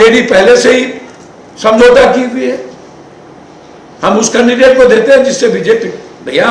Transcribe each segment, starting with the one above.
RJD पहले से ही समझौता की हुई है, हम उस कैंडिडेट को देते हैं जिससे बीजेपी भैया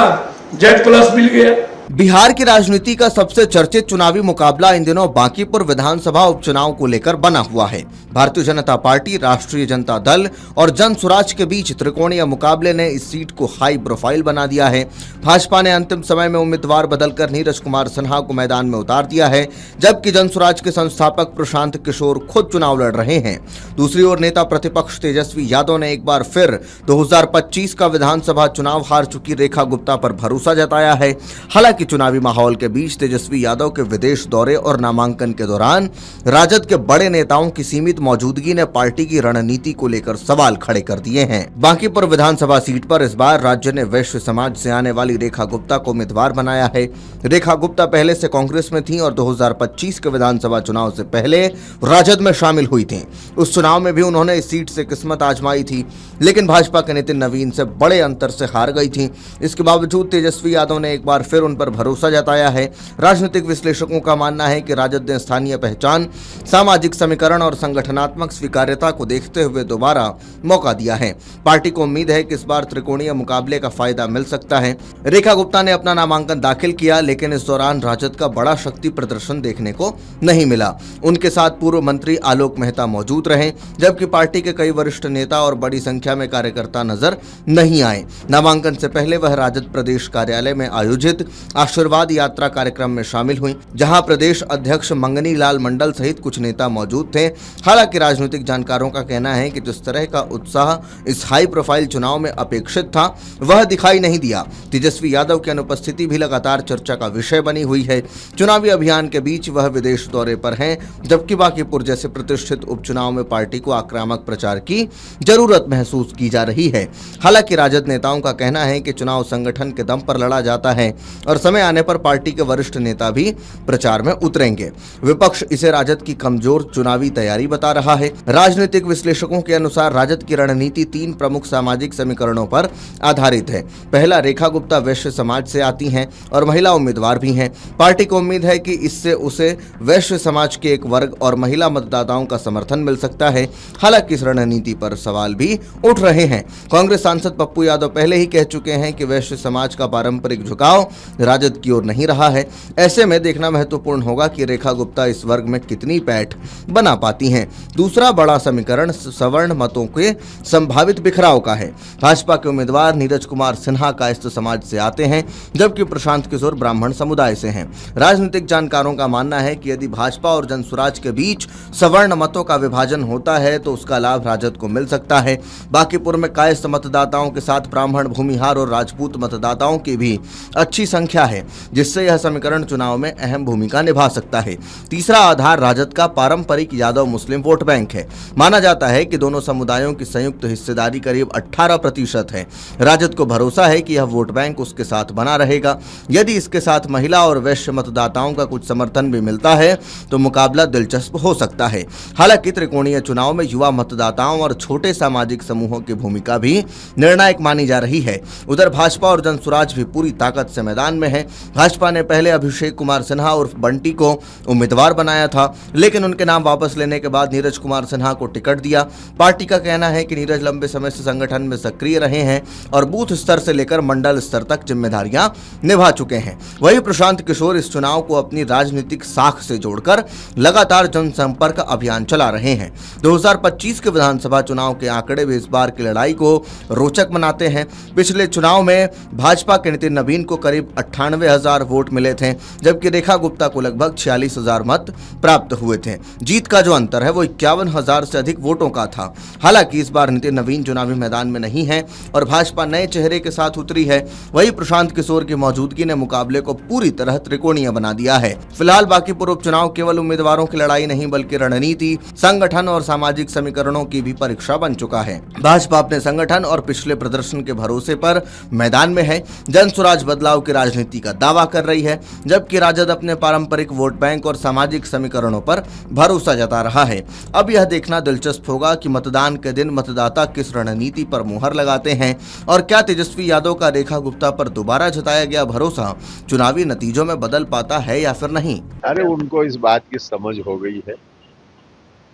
Z+ मिल गया। बिहार की राजनीति का सबसे चर्चित चुनावी मुकाबला इन दिनों बांकीपुर विधानसभा उपचुनाव को लेकर बना हुआ है। भारतीय जनता पार्टी, राष्ट्रीय जनता दल और जन स्वराज के बीच त्रिकोणीय मुकाबले ने इस सीट को हाई प्रोफाइल बना दिया है। भाजपा ने अंतिम समय में उम्मीदवार बदलकर नीरज कुमार सिन्हा को मैदान में उतार दिया है, जबकि जन स्वराज के संस्थापक प्रशांत किशोर खुद चुनाव लड़ रहे हैं। दूसरी ओर नेता प्रतिपक्ष तेजस्वी यादव ने एक बार फिर 2025 का विधानसभा चुनाव हार चुकी रेखा गुप्ता पर भरोसा जताया है। हालांकि चुनावी माहौल के बीच तेजस्वी यादव के विदेश दौरे और नामांकन के दौरान राजद के बड़े नेताओं की सीमित मौजूदगी ने पार्टी की रणनीति को लेकर सवाल खड़े कर दिए हैं। बांकीपुर विधानसभा सीट पर इस बार राज्य ने वैश्य समाज से आने वाली रेखा गुप्ता को उम्मीदवार बनाया है। रेखा गुप्ता पहले से कांग्रेस में थी और 2025 के विधानसभा चुनाव से पहले राजद में शामिल हुई थी। उस चुनाव में भी उन्होंने इस सीट से किस्मत आजमाई थी, लेकिन भाजपा के नितिन नवीन से बड़े अंतर से हार गई थी। इसके बावजूद तेजस्वी यादव ने एक बार फिर उन पर भरोसा जताया है। राजनीतिक विश्लेषकों का मानना है कि राजद ने स्थानीय पहचान, सामाजिक समीकरण और संगठनात्मक स्वीकार्यता को देखते हुए दोबारा मौका दिया है। पार्टी को उम्मीद है कि इस बार त्रिकोणीय मुकाबले का फायदा मिल सकता है। रेखा गुप्ता ने अपना नामांकन दाखिल किया, लेकिन इस दौरान राजद का बड़ा शक्ति प्रदर्शन देखने को नहीं मिला। उनके साथ पूर्व मंत्री आलोक मेहता मौजूद रहे, जबकि पार्टी के कई वरिष्ठ नेता और बड़ी संख्या में कार्यकर्ता नजर नहीं आए। नामांकन से पहले वह राजद प्रदेश कार्यालय में आयोजित आशीर्वाद यात्रा कार्यक्रम में शामिल हुई, जहां प्रदेश अध्यक्ष मंगनी लाल मंडल सहित कुछ नेता मौजूद थे। हालांकि राजनीतिक जानकारों का कहना है कि जिस तरह का उत्साह इस हाई प्रोफाइल चुनाव में अपेक्षित था, वह दिखाई नहीं दिया। तेजस्वी यादव की अनुपस्थिति भी लगातार चर्चा का विषय बनी हुई है। चुनावी अभियान के बीच वह विदेश दौरे पर हैं, जबकि बांकीपुर जैसे प्रतिष्ठित उपचुनाव में पार्टी को आक्रामक प्रचार की जरूरत महसूस की जा रही है। हालांकि राजद नेताओं का कहना है कि चुनाव संगठन के दम पर लड़ा जाता है और समय आने पर पार्टी के वरिष्ठ नेता भी प्रचार में उतरेंगे। विपक्ष इसे राजद की कमजोर चुनावी तैयारी बता रहा है। राजनीतिक विश्लेषकों के अनुसार राजद की रणनीति 3 प्रमुख सामाजिक समीकरणों पर आधारित है। पहला, रेखा गुप्ता वैश्य समाज से आती हैं और महिला उम्मीदवार भी हैं। पार्टी को उम्मीद है कि इससे उसे वैश्य समाज के एक वर्ग और महिला मतदाताओं का समर्थन मिल सकता है। हालांकि इस रणनीति पर सवाल भी उठ रहे हैं। कांग्रेस सांसद पप्पू यादव पहले ही कह चुके हैं कि वैश्य समाज का पारंपरिक झुकाव राजद की ओर नहीं रहा है। ऐसे में देखना महत्वपूर्ण होगा कि रेखा गुप्ता इस वर्ग में कितनी पैठ बना पाती हैं। दूसरा बड़ा समीकरण सवर्ण मतों के संभावित बिखराव का है। भाजपा के उम्मीदवार नीरज कुमार सिन्हा कायस्थ समाज से आते हैं, जबकि प्रशांत किशोर ब्राह्मण समुदाय से हैं। राजनीतिक जानकारों का मानना है कि यदि भाजपा और जनसुराज के बीच सवर्ण मतों का विभाजन होता है तो उसका लाभ राजद को मिल सकता है। बांकीपुर में कायस्थ मतदाताओं के साथ ब्राह्मण, भूमिहार और राजपूत मतदाताओं की भी अच्छी संख्या है, जिससे यह समीकरण चुनाव में अहम भूमिका निभा सकता है। तीसरा आधार राजद का पारंपरिक यादव मुस्लिम वोट बैंक है। माना जाता है कि दोनों समुदायों की संयुक्त हिस्सेदारी करीब 18% है। राजद को भरोसा है कि यह वोट बैंक उसके साथ बना रहेगा। यदि इसके साथ महिला और वैश्य मतदाताओं का कुछ समर्थन भी मिलता है तो मुकाबला दिलचस्प हो सकता है। हालांकि त्रिकोणीय चुनाव में युवा मतदाताओं और छोटे सामाजिक समूहों की भूमिका भी निर्णायक मानी जा रही है। उधर भाजपा और जनसुराज भी पूरी ताकत से मैदान में है। भाजपा ने पहले अभिषेक कुमार सिन्हा उर्फ बंटी को उम्मीदवार बनाया था, लेकिन उनके नाम वापस लेने के बाद नीरज कुमार सिन्हा को टिकट दिया। पार्टी का कहना है कि नीरज लंबे समय से संगठन में सक्रिय रहे हैं और बूथ स्तर से लेकर मंडल स्तर तक जिम्मेदारियां निभा चुके हैं। वहीं प्रशांत किशोर इस चुनाव को अपनी राजनीतिक साख से जोड़कर लगातार जनसंपर्क अभियान चला रहे हैं। 2025 के विधानसभा चुनाव के आंकड़े भी इस बार की लड़ाई को रोचक बनाते हैं। पिछले चुनाव में भाजपा के नितिन नवीन को करीब 98,000 वोट मिले थे, जबकि रेखा गुप्ता को लगभग 46,000 मत प्राप्त हुए थे। जीत का जो अंतर है वो 51,000 से अधिक वोटों का था। हालांकि इस बार नितिन नवीन चुनावी मैदान में नहीं है और भाजपा नए चेहरे के साथ उतरी है। वहीं प्रशांत किशोर की मौजूदगी ने मुकाबले को पूरी तरह त्रिकोणीय बना दिया है। फिलहाल बांकीपुर उपचुनाव केवल उम्मीदवारों की लड़ाई नहीं बल्कि रणनीति, संगठन और सामाजिक समीकरणों की भी परीक्षा बन चुका है। भाजपा अपने संगठन और पिछले प्रदर्शन के भरोसे पर मैदान में है। जनसुराज बदलाव की राजनीति का दावा कर रही है, जबकि राजद अपने पारंपरिक वोट बैंक और सामाजिक समीकरणों पर भरोसा जता रहा है। अब यह देखना दिलचस्प होगा कि मतदान के दिन मतदाता किस रणनीति पर मुहर लगाते हैं और क्या तेजस्वी यादव का रेखा गुप्ता पर दोबारा जताया गया भरोसा चुनावी नतीजों में बदल पाता है या फिर नहीं। अरे उनको इस बात की समझ हो गई है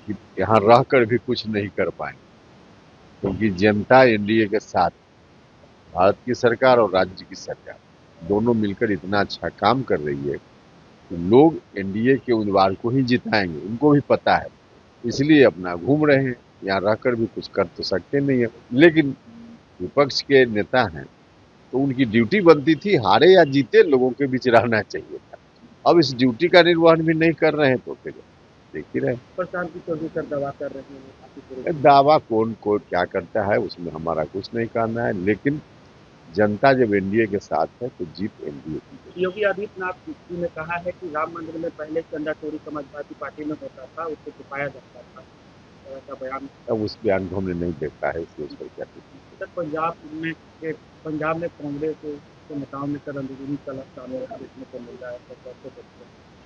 कि यहाँ रहकर भी कुछ नहीं कर पाएंगे, क्योंकि जनता एनडीए के साथ, भारत की सरकार और राज्य की सरकार दोनों मिलकर इतना अच्छा काम कर रही है कि लोग एनडीए के उम्मीदवार को ही जिताएंगे, उनको भी पता है, इसलिए अपना घूम रहे हैं। यहाँ रहकर भी कुछ कर तो सकते नहीं है, लेकिन विपक्ष के नेता हैं तो उनकी ड्यूटी बनती थी, हारे या जीते लोगों के बीच रहना चाहिए था। अब इस ड्यूटी का निर्वहन भी नहीं कर रहे हैं तो फिर देख ही रहे। प्रशांत किशोर सर दावा कर रहे हैं काफी पूरे। दावा कौन क्या करता है उसमें हमारा कुछ नहीं करना है, लेकिन जनता जब एनडीए के साथ है तो जीत एनडीए की। योगी आदित्यनाथ जी ने कहा है कि राम मंदिर में पहले चंदा चोरी समाजवादी पार्टी में होता था, उसको छुपाया जाता था, ऐसा बयान। अब उस बयान को हमने नहीं देखा है, इसलिए उस पर क्या टिप्पणी। सर, पंजाब में कांग्रेस के नेताओं में सर अंदरूनी कलह सामने देखने को मिल रहा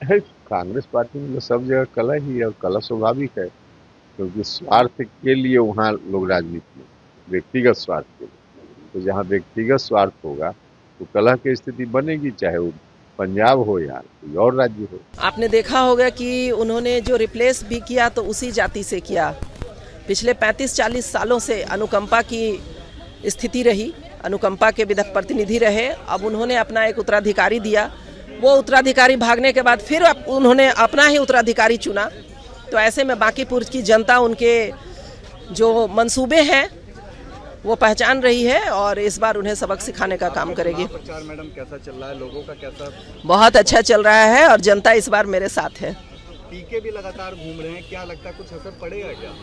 है। कांग्रेस पार्टी में तो सब जगह कलह ही है, और कलह स्वाभाविक है, क्योंकि स्वार्थ के लिए वहाँ लोग राजनीति में, व्यक्तिगत स्वार्थ के लिए, तो जहाँ व्यक्तिगत स्वार्थ होगा तो कलह की स्थिति बनेगी, चाहे वो पंजाब हो या कोई और राज्य हो। आपने देखा होगा कि उन्होंने जो रिप्लेस भी किया तो उसी जाति से किया। पिछले 35-40 सालों से अनुकंपा की स्थिति रही, अनुकंपा के विधायक प्रतिनिधि रहे। अब उन्होंने अपना एक उत्तराधिकारी दिया, वो उत्तराधिकारी भागने के बाद फिर उन्होंने अपना ही उत्तराधिकारी चुना। तो ऐसे में बांकीपुर की जनता उनके जो मंसूबे हैं वो पहचान रही है और इस बार उन्हें सबक सिखाने का काम करेगी। प्रचार मैडम कैसा चल रहा है, लोगों का कैसा? बहुत अच्छा चल रहा है और जनता इस बार मेरे साथ है। टीके भी लगातार घूम रहे हैं, क्या लगता है कुछ असर पड़ेगा क्या?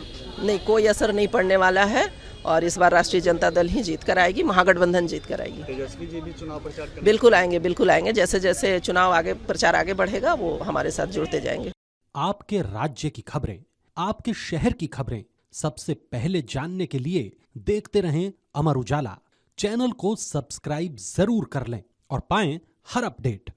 नहीं, कोई असर नहीं पड़ने वाला है और इस बार राष्ट्रीय जनता दल ही जीत कर आएगी, महागठबंधन जीत कर आएगी। तेजस्वी जी भी चुनाव प्रचार करेंगे? बिल्कुल आएंगे, बिल्कुल आएंगे। जैसे जैसे चुनाव आगे, प्रचार आगे बढ़ेगा वो हमारे साथ जुड़ते जाएंगे। आपके राज्य की खबरें, आपके शहर की खबरें सबसे पहले जानने के लिए देखते रहें अमर उजाला। चैनल को सब्सक्राइब जरूर कर लें और पाएं हर अपडेट।